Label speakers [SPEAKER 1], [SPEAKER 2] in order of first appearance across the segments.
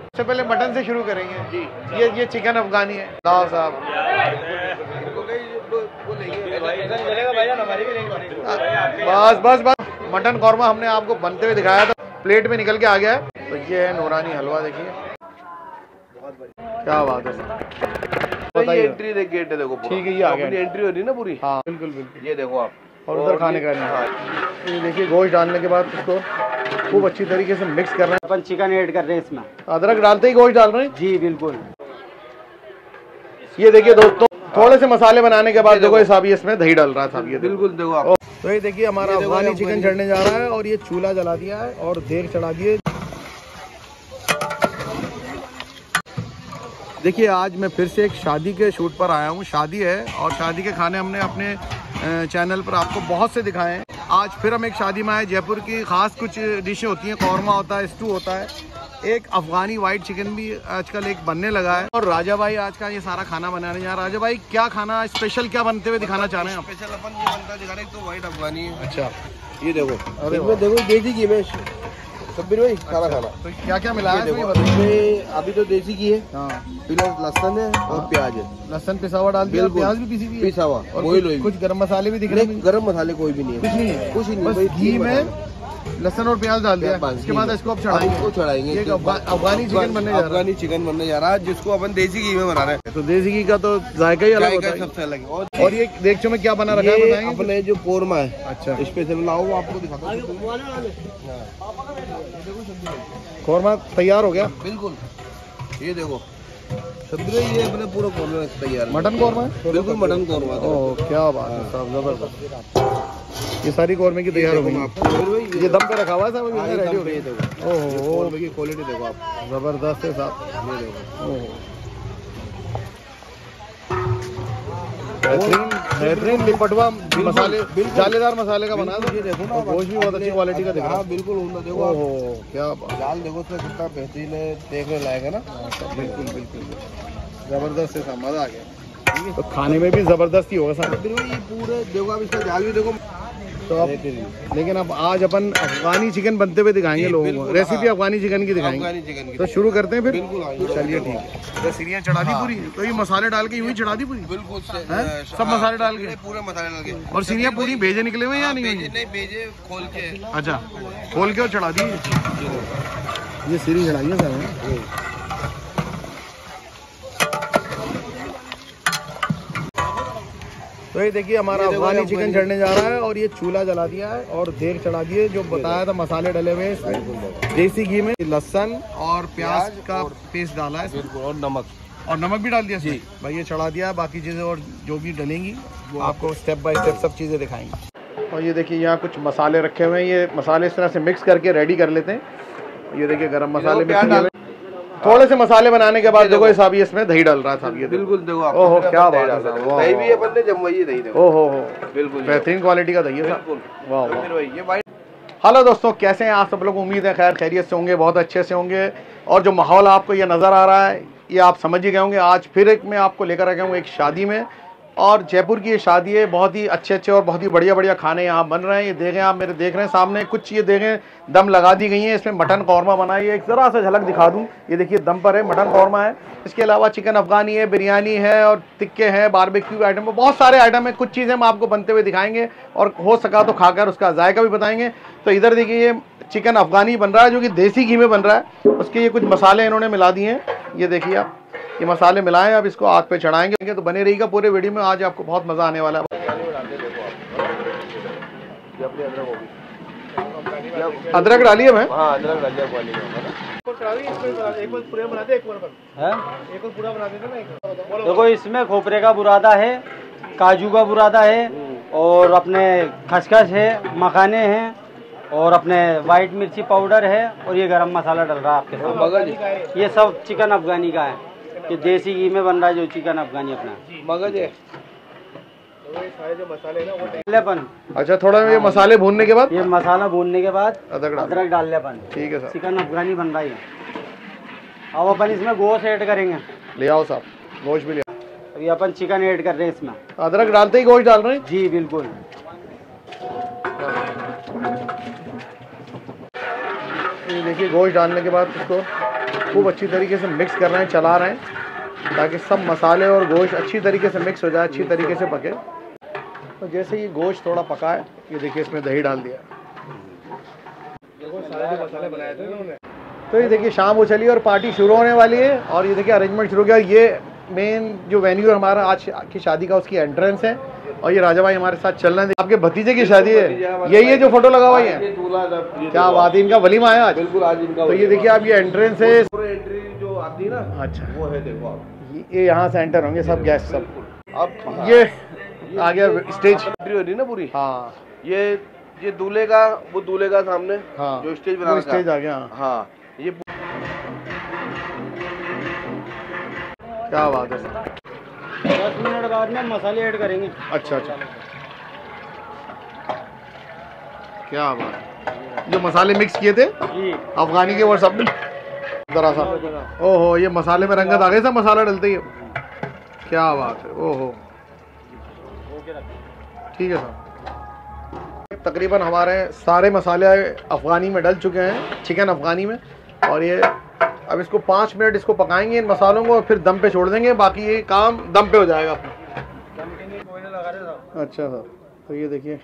[SPEAKER 1] सबसे पहले मटन से शुरू करेंगे जी। ये चिकन अफगानी है साहब। बस मटन कौरमा हमने आपको बनते हुए दिखाया था, प्लेट में निकल के आ गया है। तो ये है नूरानी हलवा, देखिए क्या बात है।
[SPEAKER 2] ये एंट्री देख गेट है, देखो
[SPEAKER 1] ठीक है, ये आ गया
[SPEAKER 2] एंट्री हो रही है ना पूरी।
[SPEAKER 1] हाँ बिल्कुल।
[SPEAKER 2] ये देखो आप,
[SPEAKER 1] और उधर खाने का नहीं। ये देखिए गोश्त डालने के बाद उसको खूब अच्छी तरीके से मिक्स कर रहे हैं।
[SPEAKER 3] अपन चिकन ऐड कर रहे हैं इसमें,
[SPEAKER 1] अदरक डालते ही गोश्त डाल रहे हैं
[SPEAKER 3] जी बिल्कुल।
[SPEAKER 1] ये देखिए दोस्तों, थोड़े से मसाले बनाने के बाद देखो साहब ये इसमें दही डाल रहा था। ये
[SPEAKER 2] बिल्कुल देखो आप।
[SPEAKER 1] तो ये देखिए हमारा अफगानी चिकन चढ़ने जा रहा है और ये चूल्हा जला दिया है और देग चढ़ा दिए। देखिए आज मैं फिर से एक शादी के शूट पर आया हूँ। शादी है और शादी के खाने हमने अपने चैनल पर आपको बहुत से दिखाए हैं। आज फिर हम एक शादी में आए। जयपुर की खास कुछ डिशें होती हैं, कौरमा होता है, स्टू होता है, एक अफगानी वाइट चिकन भी आजकल एक बनने लगा है। और राजा भाई आज का ये सारा खाना बनाने जा रहे हैं। राजा भाई क्या खाना स्पेशल क्या बनते हुए दिखाना चाह रहे हैं आप?
[SPEAKER 2] स्पेशल अपन ये बनता दिखा रहे हैं तो वाइट अफगानी है।
[SPEAKER 1] अच्छा,
[SPEAKER 2] ये देखो,
[SPEAKER 1] अरे
[SPEAKER 2] इसमें देखो देसी घी में शब्बीर भाई सारा खाना।
[SPEAKER 1] तो क्या क्या मिलाया है?
[SPEAKER 2] इसमें अभी तो देसी घी है,
[SPEAKER 1] हाँ,
[SPEAKER 2] प्लस लहसुन है और प्याज है।
[SPEAKER 1] लहसुन पिसा हुआ डाल दिया, प्याज भी पीसी हुई है,
[SPEAKER 2] पिसा हुआ,
[SPEAKER 1] और कुछ गरम मसाले भी दिख रहे हैं।
[SPEAKER 2] गरम मसाले कोई भी नहीं है,
[SPEAKER 1] कुछ नहीं है,
[SPEAKER 2] कुछ नहीं,
[SPEAKER 1] बस घी में लहसुन और प्याज डाल दिया। इसके बाद इसको अब चढ़ाएंगे। ये अफगानी चिकन बनने जा रहा है।
[SPEAKER 2] अफगानी चिकन बनने जा रहा है जिसको अपन देसी घी में बना रहे हैं।
[SPEAKER 1] तो देसी घी का तो जायका ही अलग होता है,
[SPEAKER 2] सबसे अलग है।
[SPEAKER 1] और ये देगचों में क्या बना रखा है बताएंगे?
[SPEAKER 2] अपने जो कोरमा है,
[SPEAKER 1] अच्छा
[SPEAKER 2] स्पेशल लाओ आपको दिखाता हूँ।
[SPEAKER 1] कौरमा तैयार हो गया
[SPEAKER 2] बिल्कुल, ये देखो शब्बीर भाई, ये अपने पूरा कोरमा तैयार।
[SPEAKER 1] मटन कौरमा है,
[SPEAKER 2] बिल्कुल मटन कौरमा।
[SPEAKER 1] ओह क्या बात है साहब, जबरदस्त। ये सारी कौरमे की तैयार हो गई। ये दम पे रखा हुआ है साहब, रेडी हो गई है। देखो ओहो
[SPEAKER 2] की क्वालिटी देखो आप,
[SPEAKER 1] जबरदस्त है साहब।
[SPEAKER 2] ये देखो
[SPEAKER 1] बेहतरीन लिपटवा मसाले, जालेदार मसाले का बना है।
[SPEAKER 2] ये देखो ना,
[SPEAKER 1] गोश्त भी बहुत अच्छी क्वालिटी का दिख रहा है।
[SPEAKER 2] बिल्कुल उम्दा देखो।
[SPEAKER 1] ओहो क्या
[SPEAKER 2] दाल देखो उसमें कितना बेहतरीन है, देखने लायक है ना।
[SPEAKER 1] बिल्कुल जबरदस्त है साहब, मजा आ गया। तो खाने में भी जबरदस्त ही होगा साहब।
[SPEAKER 2] ये पूरे देखो आप, इसका जाल भी देखो।
[SPEAKER 1] तो अब लेकिन अब आज अपन अफगानी चिकन बनते हुए दिखाएंगे लोगों को, रेसिपी अफगानी चिकन की दिखाएंगे। तो शुरू करते हैं फिर। चलिए ठीक है। तो सीरियाँ चढ़ा दी पूरी, तो ये मसाले डाल के यूं ही चढ़ा दी पूरी?
[SPEAKER 2] बिल्कुल
[SPEAKER 1] सब मसाले डाल के,
[SPEAKER 2] पूरे मसाले डाल के।
[SPEAKER 1] और सीरियाँ पूरी भेजे निकले हुए या नहीं?
[SPEAKER 2] नहीं भेजे, खोल के।
[SPEAKER 1] अच्छा, खोल के और चढ़ा दी। ये सीरी चढ़ाई है सर। तो ये देखिए हमारा अफगानी चिकन चढ़ने जा रहा है और ये चूल्हा जला दिया है और देग चढ़ा दिए। जो बताया था मसाले डले हुए इसमें, देसी घी में लहसुन और प्याज का पेस्ट डाला है,
[SPEAKER 2] और नमक
[SPEAKER 1] भी डाल दिया जी भाई। ये चढ़ा दिया, बाकी चीज़ें और जो भी डलेंगी वो आपको स्टेप बाय स्टेप सब चीज़ें दिखाएंगे। और ये देखिए यहाँ कुछ मसाले रखे हुए हैं, ये मसाले इस तरह से मिक्स करके रेडी कर लेते हैं। ये देखिए गरम मसाले मिक्स, थोड़े से मसाले बनाने के बाद देखो साहब ये इसमें दही डाल रहा था। ये
[SPEAKER 2] बिल्कुल देखो आप,
[SPEAKER 1] ओहो क्या बात है साहब,
[SPEAKER 2] दही भी अपन ने जमवाई दही देखो।
[SPEAKER 1] ओहो
[SPEAKER 2] बिल्कुल
[SPEAKER 1] बेहतरीन क्वालिटी का दही है साहब, वाह वाह।
[SPEAKER 2] ये भाई
[SPEAKER 1] हेलो दोस्तों, कैसे हैं आप सब लोग? उम्मीद है खैर खैरियत से होंगे, बहुत अच्छे से होंगे। और जो माहौल आपको ये नज़र आ रहा है ये आप समझ ही गए होंगे। आज फिर एक मैं आपको लेकर आ गया हूँ एक शादी में, और जयपुर की ये शादी है। बहुत ही अच्छे और बहुत ही बढ़िया खाने यहाँ बन रहे हैं। ये देखें आप, मेरे देख रहे हैं सामने कुछ ये देखें दम लगा दी गई हैं। इसमें मटन कौरमा बना है, एक ज़रा सा झलक दिखा दूँ। ये देखिए दम पर है, मटन कौरमा है। इसके अलावा चिकन अफगानी है, बिरयानी है और टिक्के हैं, बारबेक्यू आइटम, बहुत सारे आइटम है। कुछ चीज़ें हम आपको बनते हुए दिखाएंगे और हो सका तो खाकर उसका जायका भी बताएंगे। तो इधर देखिए ये चिकन अफगानी बन रहा है जो कि देसी घी में बन रहा है। उसके ये कुछ मसाले इन्होंने मिला दिए हैं, ये देखिए आप, ये मसाले मिलाएं। अब इसको आग पे चढ़ाएंगे। तो बने रहिएगा पूरे वीडियो में, आज आपको बहुत मज़ा आने वाला है। अदरक डालिए मैं,
[SPEAKER 2] अदरक डालिए।
[SPEAKER 3] देखो इसमें खोपरे का बुरादा है, काजू का बुरादा है, और अपने खसखस है, मखाने हैं, और अपने वाइट मिर्ची पाउडर है, और ये गरम मसाला डल रहा है आपके साथ। ये सब चिकन अफगानी का है, ये देसी घी में बन रहा है जो चिकन अफगानी अपना
[SPEAKER 2] मगज है।
[SPEAKER 3] जो मसाले ना वो
[SPEAKER 1] अच्छा, थोड़ा ये मसाले भूनने के बाद,
[SPEAKER 3] ये मसाला भूनने के बाद
[SPEAKER 1] अदरक
[SPEAKER 3] डाल लेपन।
[SPEAKER 1] ठीक है सर,
[SPEAKER 3] चिकन अफगानी बन रहा है। अब अपन इसमें गोश्त ऐड करेंगे।
[SPEAKER 1] ले आओ साहब, गोश्त भी ले आओ।
[SPEAKER 3] अभी अपन चिकन ऐड कर रहे हैं इसमें।
[SPEAKER 1] अदरक डालते ही गोश्त डाल रहे हैं
[SPEAKER 3] जी बिल्कुल।
[SPEAKER 1] देखिए गोश्त डालने के बाद इसको खूब अच्छी तरीके से मिक्स कर रहे हैं, चला रहे हैं ताकि सब मसाले और गोश्त अच्छी तरीके से मिक्स हो जाए, अच्छी तरीके से पके। तो जैसे ये गोश्त थोड़ा पका है, ये देखिए इसमें दही डाल दिया। देखो सारे मसाले बनाए थे उन्होंने। तो ये देखिए शाम हो चली और पार्टी शुरू होने वाली है और ये देखिए अरेंजमेंट शुरू हो गया। ये मेन जो वेन्यू हमारा आज की शादी का, उसकी एंट्रेंस है और ये राजा भाई हमारे साथ चल रहे हैं। आपके भतीजे की शादी है, यही है जो फोटो लगा हुआ है? क्या बात है, इनका वलीमा है आज? बिल्कुल आज इनका। तो ये देखिए आप, ये एंट्रेंस है,
[SPEAKER 2] एंट्री जो आती है ना, अच्छा वो है, देखो आप
[SPEAKER 1] ये यहाँ से एंटर होंगे सब गेस्ट सब।
[SPEAKER 2] अब
[SPEAKER 1] ये आ गया स्टेज
[SPEAKER 2] एंट्री हो रही है ना पूरी।
[SPEAKER 1] हाँ
[SPEAKER 2] ये दूल्हे का, वो दूल्हे का सामने
[SPEAKER 1] हाँ
[SPEAKER 2] जो स्टेज बना,
[SPEAKER 1] स्टेज आ गया।
[SPEAKER 2] हाँ ये
[SPEAKER 1] क्या बात है।
[SPEAKER 3] 10 मिनट बाद में मसाले ऐड करेंगे।
[SPEAKER 1] अच्छा अच्छा, क्या बात है। जो मसाले मिक्स किए थे
[SPEAKER 3] जी
[SPEAKER 1] अफगानी के, वो सब जरा सा, ओहो ये मसाले में रंगत आ गई सब मसाला डलते ही। क्या बात है, ओहो ठीक है सर। तकरीबन हमारे सारे मसाले अफगानी में डल चुके हैं, चिकन अफगानी में। और ये अब इसको 5 मिनट इसको पकाएंगे इन मसालों को और फिर दम पे छोड़ देंगे। बाकी ये काम दम पे हो जाएगा अपना। अच्छा सर, तो ये देखिए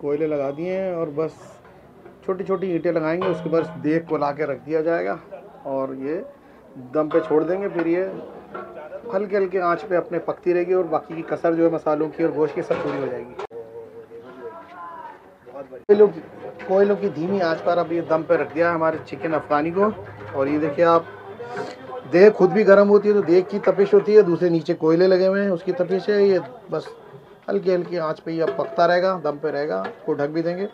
[SPEAKER 1] कोयले लगा दिए हैं और बस छोटी छोटी ईंटें लगाएंगे, उसके बाद देख को ला के रख दिया जाएगा और ये दम पे छोड़ देंगे। फिर ये हल्के हल्के आंच पे अपने पकती रहेगी और बाकी की कसर जो है मसालों की और गोश्त की सब पूरी हो जाएगी। कोयलों की धीमी आंच पर अब ये दम पे रख दिया है हमारे चिकन अफगानी को। और ये देखिए आप, देख खुद भी गर्म होती है तो देख की तपिश होती है, दूसरे नीचे कोयले लगे हुए हैं उसकी तपिश है। ये बस हल्की हल्की आंच पे ये अब पकता रहेगा, दम पे रहेगा, उसको ढक भी देंगे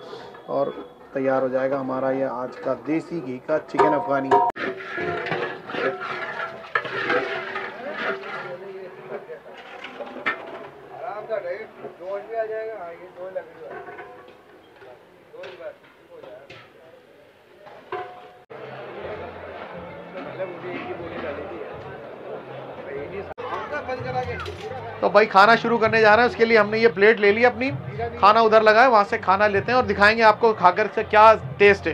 [SPEAKER 1] और तैयार हो जाएगा हमारा ये आज का देसी घी का चिकन अफगानी। तो भाई खाना शुरू करने जा रहे हैं, उसके लिए हमने ये प्लेट ले ली अपनी, खाना उधर लगा है, वहां से खाना लेते हैं और दिखाएंगे आपको खाकर से क्या टेस्ट है।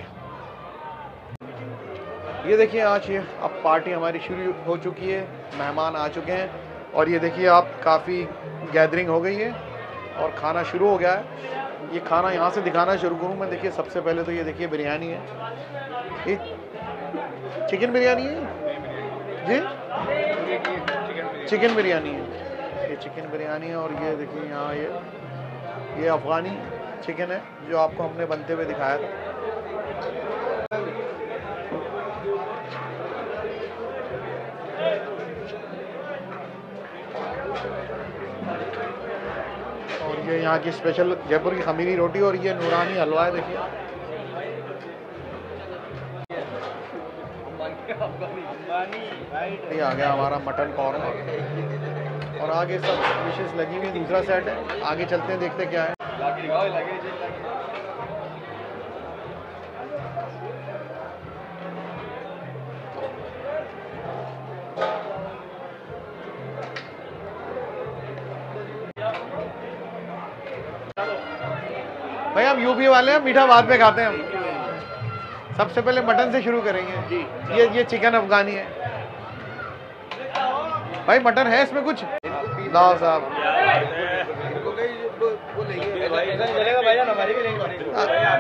[SPEAKER 1] ये देखिए आज ये अब पार्टी हमारी शुरू हो चुकी है, मेहमान आ चुके हैं और ये देखिए आप काफ़ी गैदरिंग हो गई है और खाना शुरू हो गया है। ये खाना यहाँ से दिखाना शुरू करूँ मैं। देखिए सबसे पहले तो ये देखिए बिरयानी है, ये चिकन बिरयानी है जी, चिकन बिरयानी है, ये चिकन बिरयानी है। और ये देखिए यहाँ ये अफ़गानी चिकन है जो आपको हमने बनते हुए दिखाया था। और ये यहाँ की स्पेशल जयपुर की खमीरी रोटी और ये नूरानी हलवा है। देखिए ये आ गया हमारा मटन कौरमा और आगे सब डिशेस लगी हुई, दूसरा सेट है। आगे चलते हैं, देखते क्या है। भाई हम यूपी वाले हैं, मीठा बाद में खाते हैं हम। सबसे पहले मटन से शुरू करेंगे जी। ये चिकन अफगानी है भाई। मटन है इसमें कुछ? लाओ साहब,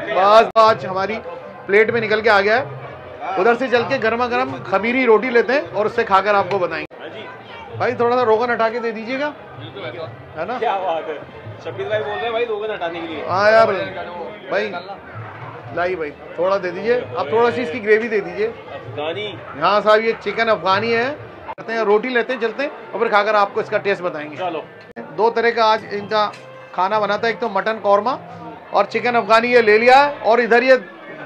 [SPEAKER 1] बस आज हमारी प्लेट में निकल के आ गया है। उधर से चल के गर्मा गर्म खमीरी रोटी लेते हैं और उससे खाकर आपको बताएंगे। भाई थोड़ा सा रोगन हटा के दे दीजिएगा, है ना?
[SPEAKER 4] क्या बात है, शब्बीर भाई बोल रहे हैं भाई रोगन हटाने के लिए।
[SPEAKER 1] हाँ यार भाई, लाई भाई थोड़ा दे दीजिए। अब थोड़ा सी इसकी ग्रेवी दे दीजिए।
[SPEAKER 4] अफगानी,
[SPEAKER 1] हाँ साहब ये चिकन अफगानी है। करते हैं रोटी लेते हैं, चलते हैं और फिर खाकर आपको इसका टेस्ट बताएंगे।
[SPEAKER 4] चलो।
[SPEAKER 1] 2 तरह का आज इनका खाना बना था, एक तो मटन कौरमा और चिकन अफगानी ये ले लिया है और इधर ये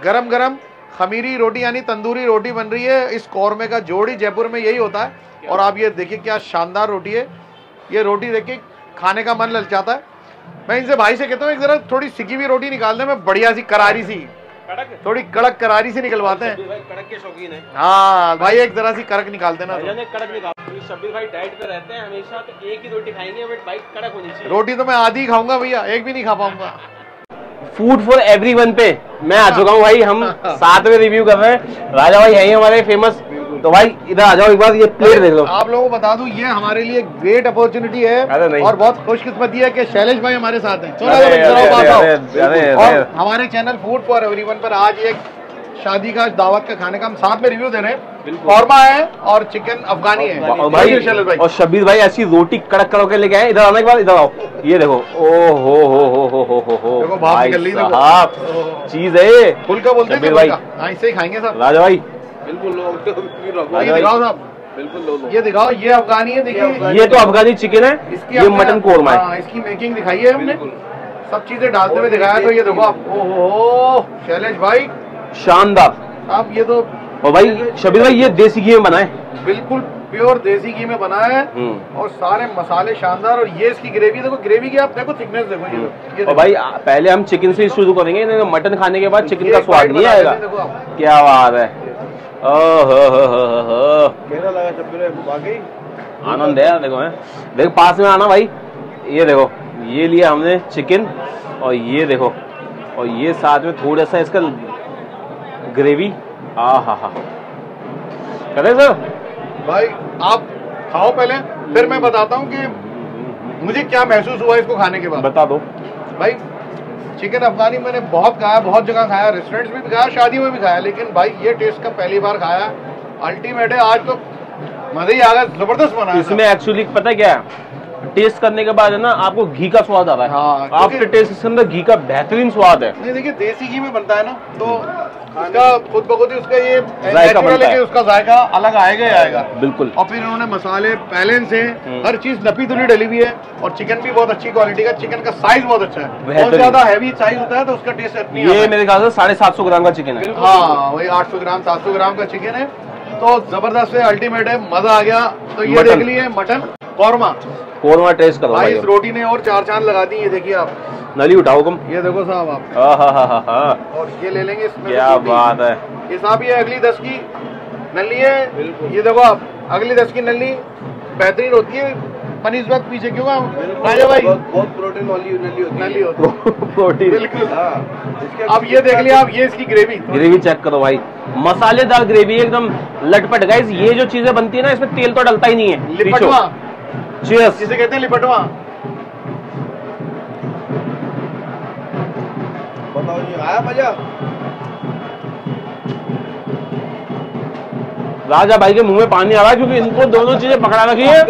[SPEAKER 1] गरम गरम खमीरी रोटी यानी तंदूरी रोटी बन रही है। इस कौरमे का जोड़ी जयपुर में यही होता है। और आप ये देखिए क्या शानदार रोटी है। ये रोटी देख के खाने का मन ललचाता है। मैं इनसे भाई से कहता हूँ एक जरा थोड़ी सिकी हुई रोटी निकाल दे, मैं बढ़िया सी करारी सी, थोड़ी कड़क करारी सी निकलवाते हैं।
[SPEAKER 4] भाई कड़क के शौकीन है।
[SPEAKER 1] हाँ भाई एक जरा सी कड़क निकाल देना।
[SPEAKER 4] कड़क निकाल। शब्बीर भाई डाइट पे रहते हैं हमेशा, तो एक ही रोटी खाएंगे बट भाई कड़क होनी चाहिए।
[SPEAKER 1] रोटी तो मैं आधी खाऊंगा भैया, एक भी नहीं खा पाऊंगा।
[SPEAKER 4] फूड फॉर एवरीवन पे मैं आ चुका हूँ भाई। हम साथ में रिव्यू कर रहे हैं। राजा भाई है ही हमारे फेमस, तो भाई इधर आ जाओ एक बार, ये प्लेट देख लो।
[SPEAKER 1] आप लोगों को बता दूं ये हमारे लिए ग्रेट अपॉर्चुनिटी है और बहुत खुशकिस्मती है कि शैलेश भाई हमारे साथ हैं। और हमारे चैनल फूड फॉर एवरीवन पर आज एक शादी का दावत का खाने का हम साथ में रिव्यू दे रहे हैं। कौरमा है और चिकन अफगानी है
[SPEAKER 4] भाई, और शब्बीर भाई ऐसी रोटी कड़क करके लेके आए। इधर आने के बाद इधर आओ, ये देखो। ओ हो भाई साहब, चीज है
[SPEAKER 1] फुल का बोलते हैं भाई। ऐसे ही खाएंगे सब
[SPEAKER 4] राजा भाई।
[SPEAKER 2] बिल्कुल
[SPEAKER 1] दिखाओ साहब,
[SPEAKER 2] बिल्कुल
[SPEAKER 1] ये दिखाओ। ये अफगानी है, देखिए
[SPEAKER 4] ये तो अफगानी चिकन है, ये मटन कोरमा है।
[SPEAKER 1] इसकी मेकिंग दिखाई है हमने, सब चीजें डालते हुए दिखाया। तो ये देखो आप, ओहो शैलेश भाई
[SPEAKER 4] शानदार।
[SPEAKER 1] आप ये तो,
[SPEAKER 4] और भाई शबीर भाई ये देसी घी में बना है,
[SPEAKER 1] बिल्कुल प्योर देसी घी में बना है और सारे मसाले शानदार। और ये इसकी ग्रेवी देखो, ग्रेवी की आप देखो थिकनेस देखो। ये
[SPEAKER 4] और भाई पहले हम चिकन से शुरू करेंगे, मटन खाने के बाद चिकन का स्वाद नहीं आएगा। क्या बात है,
[SPEAKER 2] कैसा लगा शब्बीर भाई?
[SPEAKER 4] आनंद है। देखो पास में आना भाई। ये देखो, ये लिया हमने चिकन और ये देखो, और ये साथ में थोड़ा सा इसका ग्रेवी। हा करे सर
[SPEAKER 1] भाई, आप खाओ पहले, फिर मैं बताता हूँ कि मुझे क्या महसूस हुआ इसको खाने के बाद।
[SPEAKER 4] बता दो
[SPEAKER 1] भाई। चिकन अफगानी मैंने बहुत खाया, बहुत जगह खाया, रेस्टोरेंट्स में भी खाया, शादी में भी खाया, लेकिन भाई ये टेस्ट का पहली बार खाया। अल्टीमेट है, आज तो मजा ही आ गया, जबरदस्त बना है।
[SPEAKER 4] इसमें एक्चुअली पता क्या है, टेस्ट करने के बाद है ना आपको घी का स्वाद आ रहा है।
[SPEAKER 1] हाँ,
[SPEAKER 4] आफ्टर टेस्ट इसके अंदर घी का बेहतरीन स्वाद है।
[SPEAKER 1] नहीं देखिए, देसी घी में बनता है ना, तो उसका खुद ब खुद उसका ये
[SPEAKER 4] जायका बनता है,
[SPEAKER 1] उसका जायका अलग आएगा ही आएगा।
[SPEAKER 4] बिल्कुल।
[SPEAKER 1] और फिर इन्होंने मसाले पहले से हर चीज नपी तुली डली हुई है, और चिकन भी बहुत अच्छी क्वालिटी का। चिकन का साइज बहुत अच्छा है, बहुत ज्यादा हैवी साइज होता है तो उसका टेस्ट नहीं आता।
[SPEAKER 4] ये मेरे ख्याल से 750 ग्राम का चिकन है।
[SPEAKER 1] हाँ, वही 800 ग्राम 700 ग्राम का चिकन है, तो जबरदस्त है, अल्टीमेट है, मजा आ गया। तो ये देख लिए मटन कौरमा
[SPEAKER 4] टेस्ट करो
[SPEAKER 1] भाई। इस रोटी ने और 4 चांद लगा दी। ये देखिए आप,
[SPEAKER 4] नली उठाओ कम।
[SPEAKER 1] ये देखो साहब आप, और ये ले लेंगे इसमें।
[SPEAKER 4] क्या बात है,
[SPEAKER 1] ये साहब ये अगली 10 की नली है। ये देखो आप, अगली 10 की नली बेहतरीन होती है। पनीर इस वक्त पीछे क्यों राजा भाई?
[SPEAKER 2] बहुत प्रोटीन वाली नली होती है।
[SPEAKER 4] प्रोटीन
[SPEAKER 1] बिल्कुल। अब ये देख लिया आप, ये इसकी ग्रेवी
[SPEAKER 4] चेक करो भाई, मसालेदार ग्रेवी एकदम लटपट। गाइस ये जो चीजें बनती है ना, इसमें तेल तो डलता ही नहीं है।
[SPEAKER 1] लिपटवा,
[SPEAKER 4] चीयर्स,
[SPEAKER 1] जिसे कहते हैं लिपटवा।
[SPEAKER 2] बताओ जी, आया मजा?
[SPEAKER 4] राजा भाई के मुंह में पानी आ रहा है, क्योंकि इनको दोनों चीजें पकड़ा रखी है।